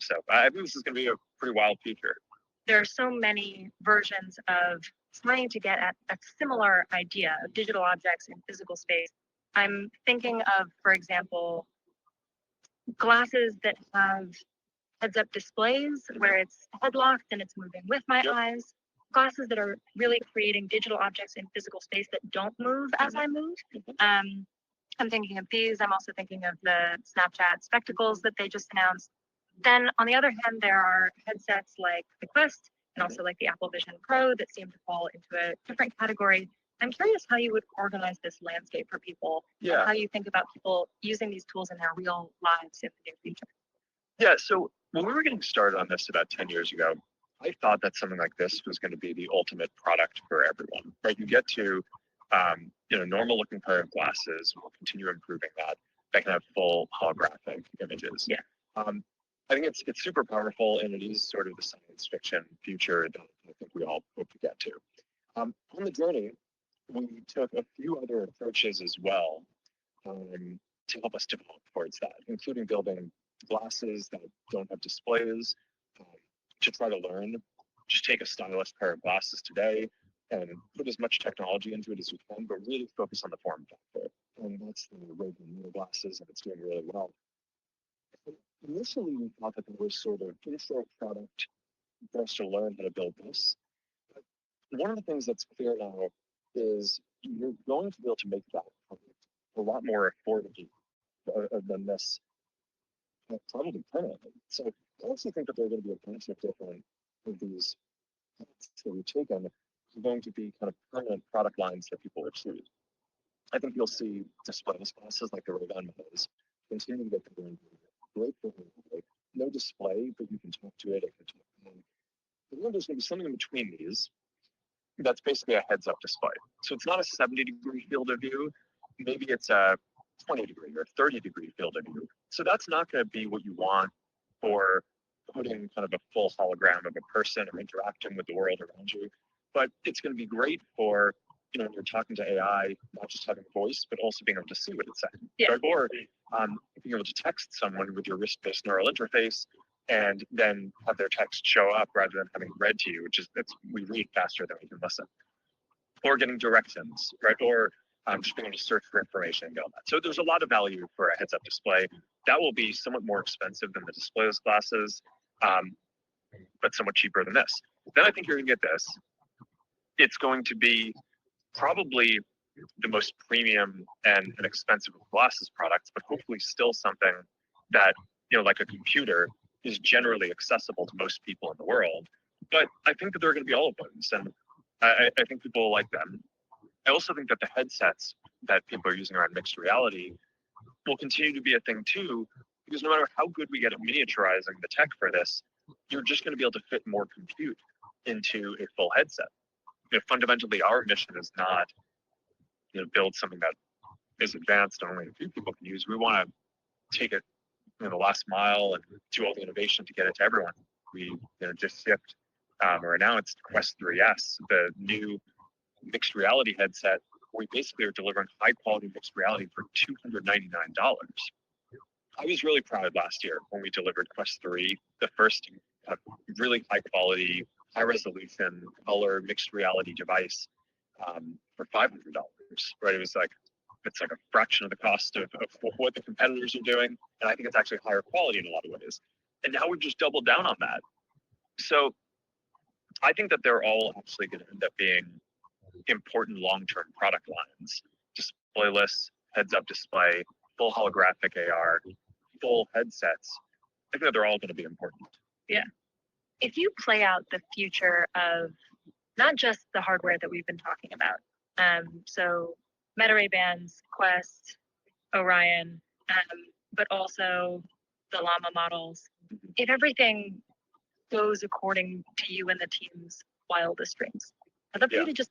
So I think this is going to be a pretty wild future. There are so many versions of trying to get at a similar idea of digital objects in physical space. I'm thinking of, for example, glasses that have heads-up displays where it's headlocked and it's moving with my eyes. Glasses that are really creating digital objects in physical space that don't move as I move. I'm thinking of these. I'm also thinking of the Snapchat spectacles that they just announced. Then on the other hand, there are headsets like the Quest and also like the Apple Vision Pro that seem to fall into a different category. I'm curious how you would organize this landscape for people, and how you think about people using these tools in their real lives in the near future. Yeah, so when we were getting started on this about 10 years ago, I thought that something like this was going to be the ultimate product for everyone, right? You get to, normal looking pair of glasses, we'll continue improving that can have full holographic images. Yeah. I think it's super powerful, and it is sort of the science fiction future that I think we all hope to get to. On the journey, we took a few other approaches as well to help us develop towards that, including building glasses that don't have displays to try to learn. Just take a stylish pair of glasses today and put as much technology into it as we can, but really focus on the form factor. And that's the Ray-Ban Meta glasses, and it's doing really well. Initially, we thought that there was sort of intro product for us to learn how to build this. But one of the things that's clear now is you're going to be able to make that product a lot more affordable than this, probably permanently. So I also think that there are going to be a bunch of different of these that we've taken are going to be kind of permanent product lines that people will choose. I think you'll see displayless glasses like the Ray-Ban Metas continue to get better and better. Great for like, no display, but you can talk to it. There's going to be something in between these that's basically a heads-up display. So it's not a 70-degree field of view. Maybe it's a 20-degree or 30-degree field of view. So that's not going to be what you want for putting kind of a full hologram of a person or interacting with the world around you. But it's going to be great for, when you're talking to AI, not just having voice, but also being able to see what it's saying. Yeah. Or being able to text someone with your wrist-based neural interface and then have their text show up rather than having read to you, we read faster than we can listen. Or getting directions, right? Or just being able to search for information and get all that. So there's a lot of value for a heads-up display. That will be somewhat more expensive than the displayless glasses, but somewhat cheaper than this. Then I think you're going to get this. It's going to be probably the most premium and expensive of glasses products, but hopefully still something that, like a computer, is generally accessible to most people in the world. But I think that there are going to be all of those, and I think people will like them. I also think that the headsets that people are using around mixed reality will continue to be a thing too, because no matter how good we get at miniaturizing the tech for this, you're just going to be able to fit more compute into a full headset. Fundamentally, our mission is not build something that is advanced and only a few people can use. We want to take it the last mile and do all the innovation to get it to everyone. We just shipped or announced Quest 3S, the new mixed reality headset. We basically are delivering high quality mixed reality for $299. I was really proud last year when we delivered Quest 3, the first really high quality, high resolution, color mixed reality device for $500. Right? It's like a fraction of the cost of what the competitors are doing, and I think it's actually higher quality in a lot of ways. And now we've just doubled down on that. So I think that they're all actually going to end up being important long-term product lines. Displayless, heads-up display, full holographic AR, full headsets. I think that they're all going to be important. Yeah. If you play out the future of not just the hardware that we've been talking about, so Meta Ray-Bans, Quest, Orion, but also the Llama models, if everything goes according to you and the team's wildest dreams, I'd love for you to just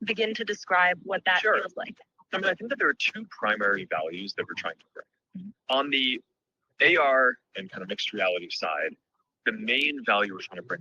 begin to describe what that feels like. I think that there are two primary values that we're trying to bring. On the AR and kind of mixed reality side, the main value we're trying to bring